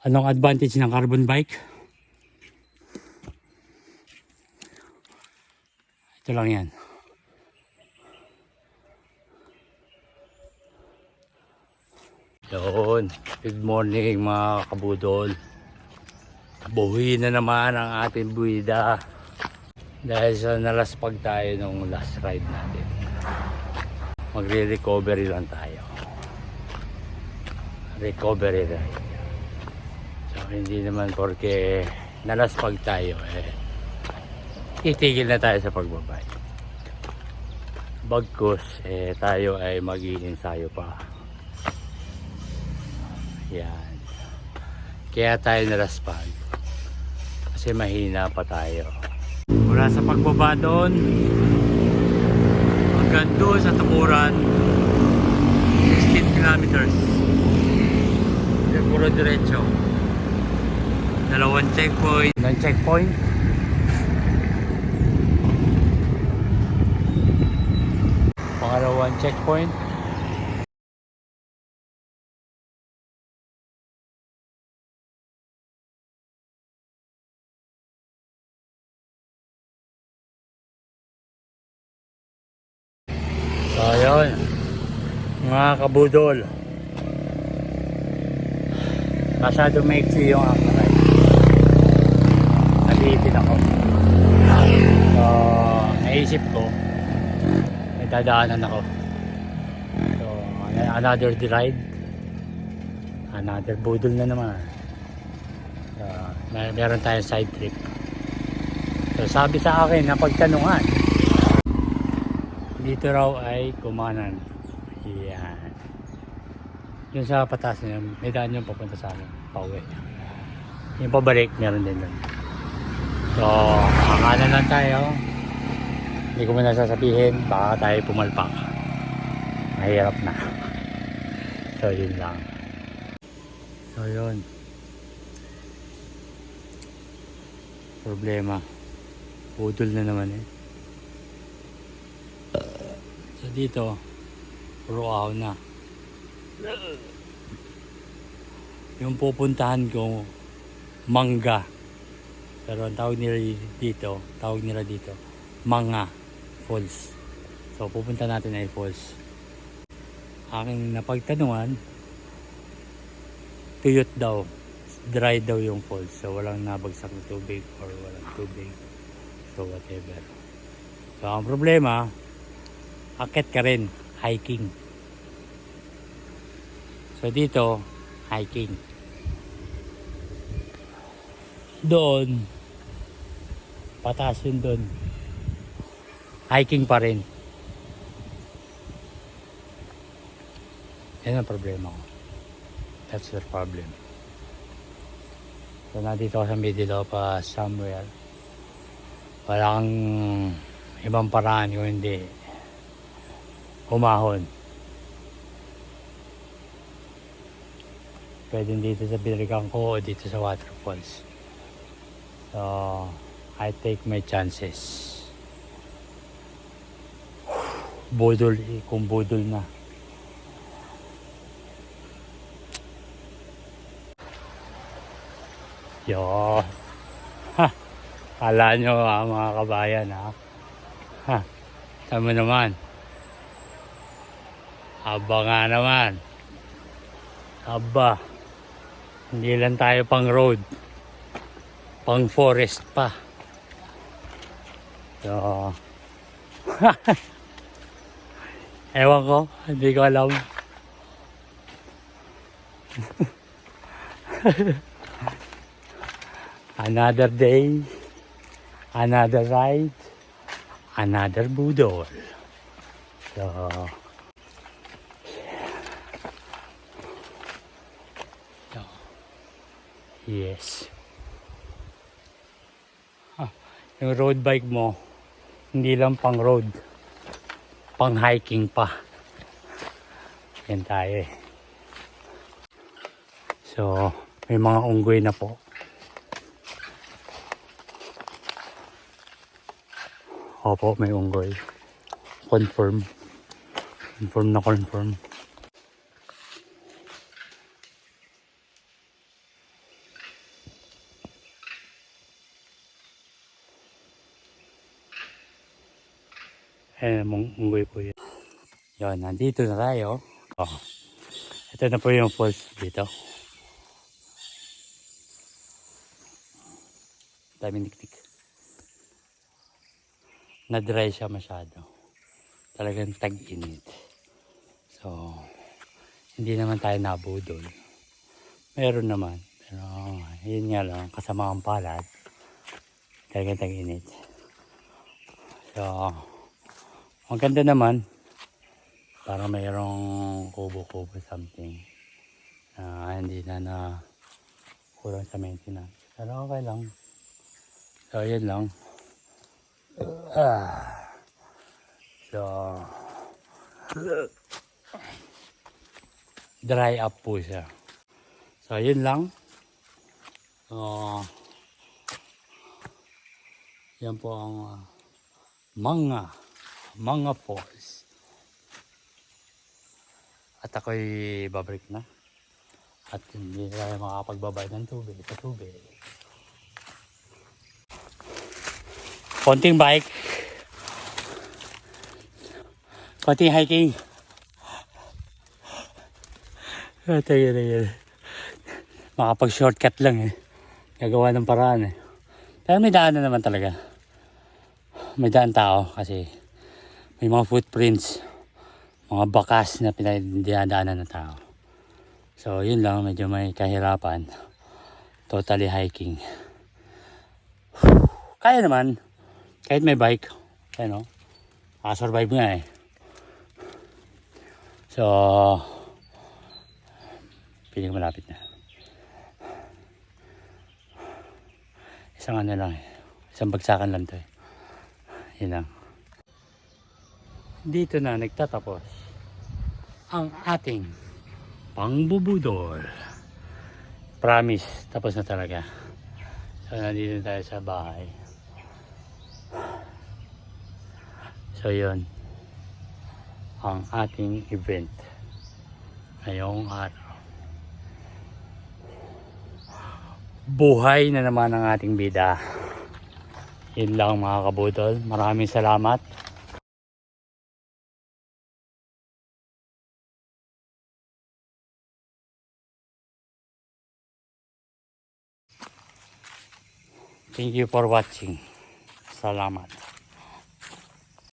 Anong advantage ng carbon bike? Ito lang yan. Yun. Good morning mga kabudol. Buhi na naman ang ating buwida. Dahil sa nalaspag tayo nung last ride natin. Magre-recovery lang tayo. Recovery ride. So hindi naman porque nalaspag tayo titigil na tayo sa pagbabike. Bagkus tayo ay mag-iinsayo pa. Yan. Kaya tayo nalaspag. Kasi mahina pa tayo. Mula sa pagbaba doon hanggang doon sa Tukuran 16 kilometers. Puro diretso. Dalawang checkpoint. Ilang checkpoint? Pangalawang checkpoint. So ayun, mga kabudol, masyado maiksi yung akalay. Naliitin ako. So naisip ko may dadaanan ako. So another ride, another budol na naman. So, meron tayong side trip. So sabi sa akin na pagtanungan, dito raw ay Kumanan. Yan. Yung sa patas na yun, may daan yung papunta sa akin. Pauwi. Yung pabalik, meron din doon. So, kakanan lang tayo. Hindi ko muna sasabihin, baka tayo pumalpak. Mahirap na. So, yun lang. So, yun. Problema. Budol na naman So dito, puro ahon na. Yung pupuntahan ko, Manga. Pero ang tawag nila dito, Manga Falls. So pupunta natin ay Falls. Aking napagtanungan, tuyot daw. Dry daw yung falls. So walang nabagsak na tubig or walang tubig. So whatever. So ang problema, akit ka rin, hiking. So dito, hiking. Doon, pataas yun doon. Hiking pa rin. Yan ang problema ko. That's the problem. So nandito ako sa middle of somewhere. Wala kang ibang paraan kung hindi umahon. Pwede dito sa Biligang ko o dito sa waterfalls. So, I take my chances. Budol, kung budol na. Yo. Ha. Kala nyo mga kabayan ha. Tama naman. Aba nga naman. Aba. Hindi lang tayo pang road. Pang forest pa. So. Ewan ko. Hindi ko alam. Another day. Another ride. Another budol. So. Yes. Yung road bike mo, hindi lang pang road, pang hiking pa. Yan tayo So, may mga unggoy na po. Opo, may unggoy. Confirm. Confirm na confirm. Munggoy po yun. Yun, nandito na tayo. Oh, ito na po yung falls dito. Daming niknik. Na-dry siya masyado. Talagang tag-init. So, hindi naman tayo nabudol. Meron naman. Pero, yun nga lang, kasama ang palad. Talagang tag-init. So, ang ganda naman. Parang mayroong kubo-kubo something. Hindi na kulang sa maintenance. Pero okay lang. So, yun lang. So, dry up po siya. So, yun lang. Yan po ang mga falls. At ako'y babalik na. At hindi tayo makapagbabay ng tubig sa tubig. Konting bike. Konting hiking. Ito yun. Makapag-shortcut lang eh. Gagawa ng paraan eh. Pero may daan na naman talaga. May daan tao kasi may mga footprints. Mga bakas na pinagdadaanan ng tao. So yun lang, medyo may kahirapan. Totally hiking. Kaya naman. Kahit may bike. Ano, survive nga eh. So, piling malapit na. Isang ano lang eh. Isang bagsakan lang to eh. Yun lang. Dito na nagtatapos ang ating pangbubudol. Promise, tapos na talaga. So, nandito tayo sa bahay. So, yun. Ang ating event ngayong araw. Buhay na naman ang ating bida. Yun lang mga kabudol. Maraming salamat. Thank you for watching. Salamat.